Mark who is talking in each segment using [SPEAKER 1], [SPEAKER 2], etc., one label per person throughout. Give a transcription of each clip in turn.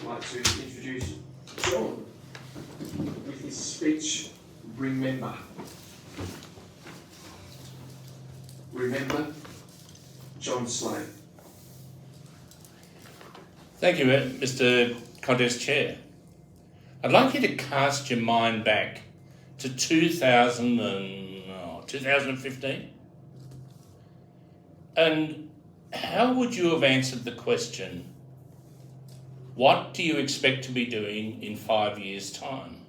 [SPEAKER 1] like to introduce John with his speech, Remember. Remember, John Slade.
[SPEAKER 2] Thank you, Mr. Contest Chair. I'd like you to cast your mind back to 2015. And how would you have answered the question, what do you expect to be doing in 5 years' time?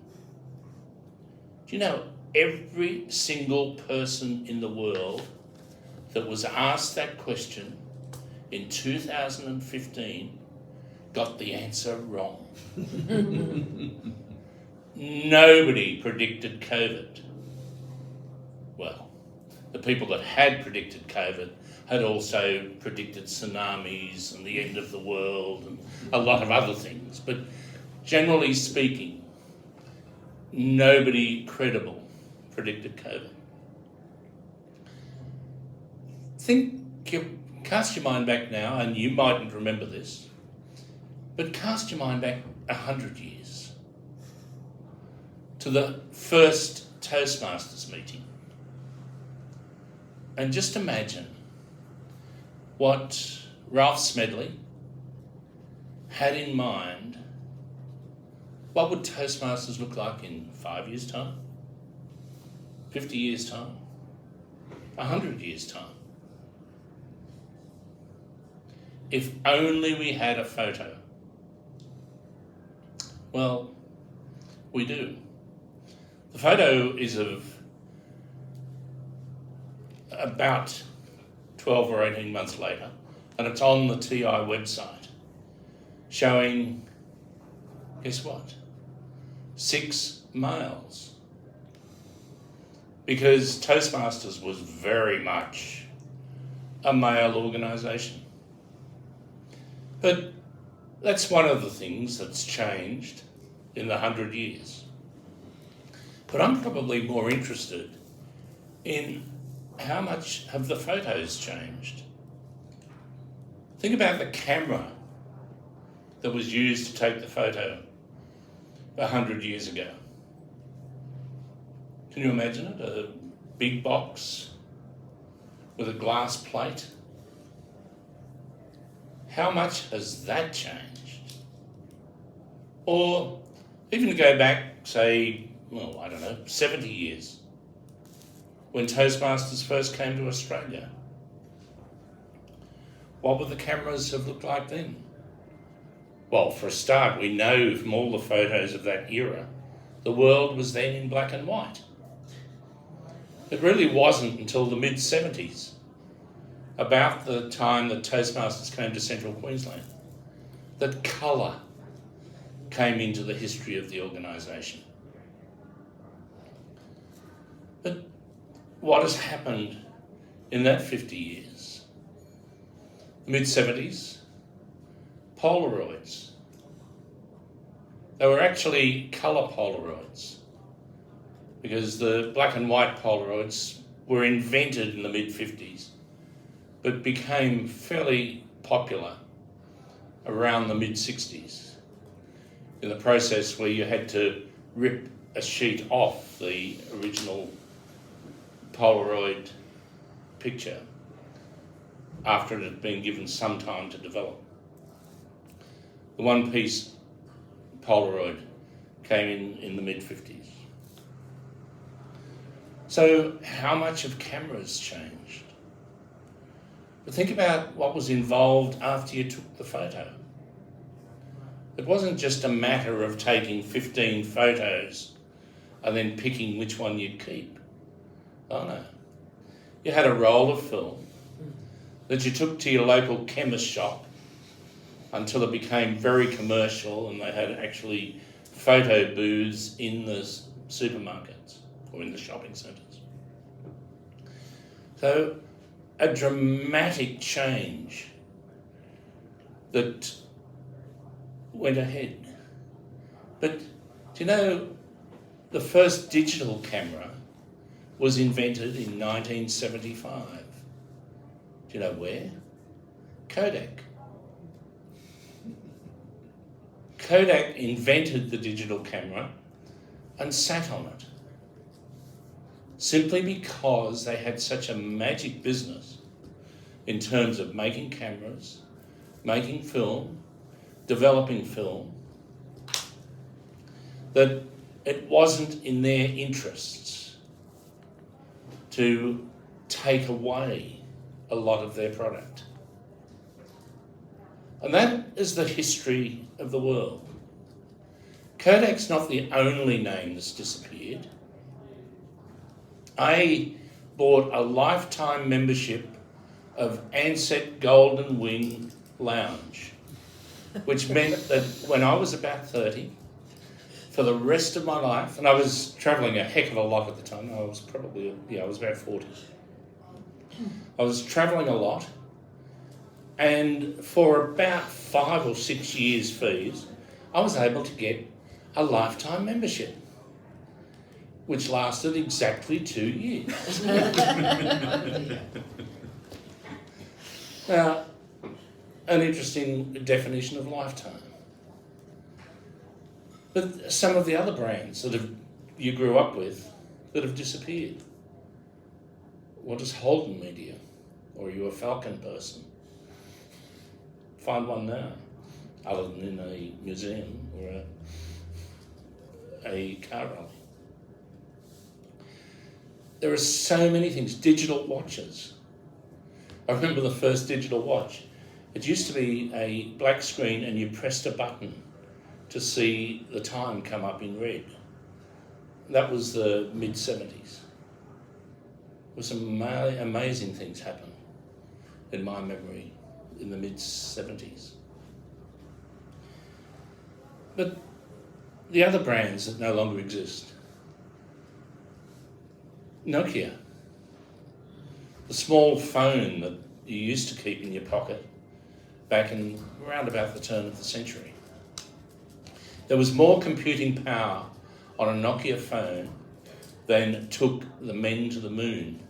[SPEAKER 2] Do you know every single person in the world that was asked that question in 2015 got the answer wrong? Nobody predicted COVID. Well, the people that had predicted COVID had also predicted tsunamis and the end of the world and a lot of other things. But generally speaking, nobody credible predicted COVID. Cast your mind back now, and you mightn't remember this, but cast your mind back 100 years to the first Toastmasters meeting. And just imagine what Ralph Smedley had in mind. What would Toastmasters look like in 5 years' time? 50 years' time? 100 years' time? If only we had a photo. Well, we do. The photo is of about 12 or 18 months later, and it's on the TI website, showing, guess what? 6 males. Because Toastmasters was very much a male organisation. But that's one of the things that's changed in the 100 years. But I'm probably more interested in how much have the photos changed. Think about the camera that was used to take the photo 100 years ago. Can you imagine it? A big box with a glass plate. How much has that changed? Or even to go back, say, 70 years, when Toastmasters first came to Australia. What would the cameras have looked like then? Well, for a start, we know from all the photos of that era, the world was then in black and white. It really wasn't until the mid-70s, about the time that Toastmasters came to Central Queensland, that colour came into the history of the organisation. But what has happened in that 50 years? Mid-70s, Polaroids. They were actually colour Polaroids, because the black and white Polaroids were invented in the mid-50s, but became fairly popular around the mid-60s, in the process where you had to rip a sheet off the original Polaroid picture after it had been given some time to develop. The one-piece Polaroid came in the mid-50s. So how much have cameras changed? But think about what was involved after you took the photo. It wasn't just a matter of taking 15 photos and then picking which one you'd keep. Oh no. You had a roll of film that you took to your local chemist shop until it became very commercial and they had actually photo booths in the supermarkets or in the shopping centres. So a dramatic change that went ahead. But do you know, the first digital camera was invented in 1975. Do you know where? Kodak. Kodak invented the digital camera and sat on it, simply because they had such a magic business in terms of making cameras, making film, developing film, that it wasn't in their interests to take away a lot of their product. And that is the history of the world. Kodak's not the only name that's disappeared. I bought a lifetime membership of Ansett Golden Wing Lounge, which meant that when I was about 30, for the rest of my life, and I was travelling a heck of a lot at the time, I was about 40. I was travelling a lot, and for about 5 or 6 years fees, I was able to get a lifetime membership, which lasted exactly 2 years. Now, an interesting definition of lifetime. But some of the other brands that you grew up with that have disappeared. What is Holden Media? Or are you a Falcon person? Find one now, other than in a museum or a car rally. There are so many things. Digital watches. I remember the first digital watch. It used to be a black screen and you pressed a button to see the time come up in red. That was the mid-70s. There were some amazing things happen in my memory in the mid-70s. But the other brands that no longer exist. Nokia. The small phone that you used to keep in your pocket back in around about the turn of the century. There was more computing power on a Nokia phone than took the men to the moon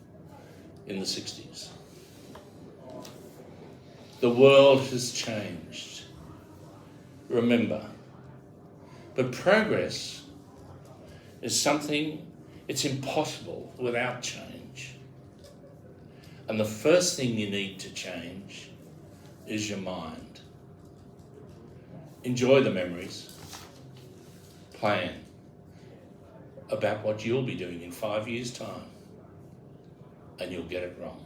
[SPEAKER 2] in the 60s. The world has changed. Remember. But progress is something, it's impossible without change. And the first thing you need to change is your mind. Enjoy the memories. Plan about what you'll be doing in 5 years' time, and you'll get it wrong.